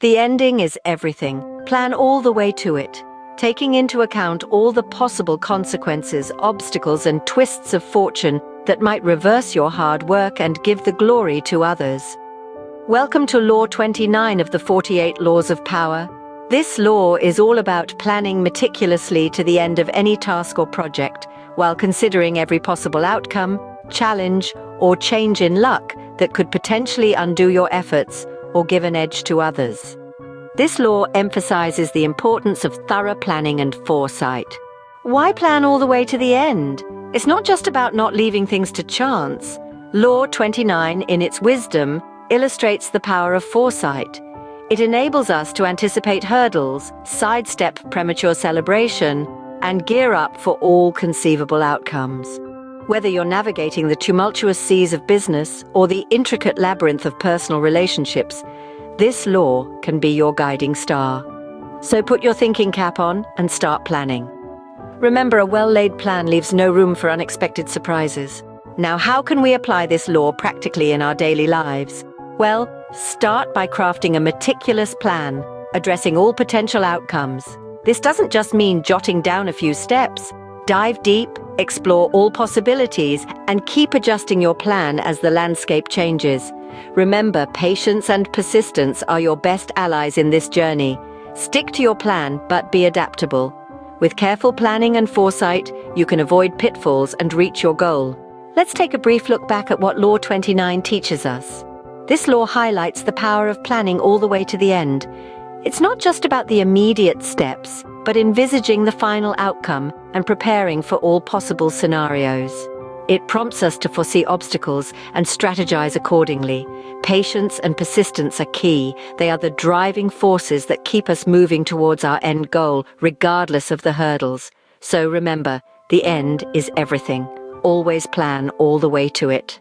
The ending is everything. Plan all the way to it, taking into account all the possible consequences, obstacles, and twists of fortune that might reverse your hard work and give the glory to others. Welcome to Law 29 of the 48 Laws of Power. This law is all about planning meticulously to the end of any task or project, while considering every possible outcome, challenge, or change in luck that could potentially undo your efforts or give an edge to others. This law emphasizes the importance of thorough planning and foresight. Why plan all the way to the end? It's not just about not leaving things to chance. Law 29, in its wisdom, illustrates the power of foresight. It enables us to anticipate hurdles, sidestep premature celebration, and gear up for all conceivable outcomes. Whether you're navigating the tumultuous seas of business or the intricate labyrinth of personal relationships, this law can be your guiding star. So put your thinking cap on and start planning. Remember, a well-laid plan leaves no room for unexpected surprises. Now, how can we apply this law practically in our daily lives? Well, start by crafting a meticulous plan, addressing all potential outcomes. This doesn't just mean jotting down a few steps. Dive deep, explore all possibilities, and keep adjusting your plan as the landscape changes. Remember, patience and persistence are your best allies in this journey. Stick to your plan, but be adaptable. With careful planning and foresight, you can avoid pitfalls and reach your goal. Let's take a brief look back at what Law 29 teaches us. This law highlights the power of planning all the way to the end. It's not just about the immediate steps, but envisaging the final outcome and preparing for all possible scenarios. It prompts us to foresee obstacles and strategize accordingly. Patience and persistence are key. They are the driving forces that keep us moving towards our end goal, regardless of the hurdles. So remember, the end is everything. Always plan all the way to it.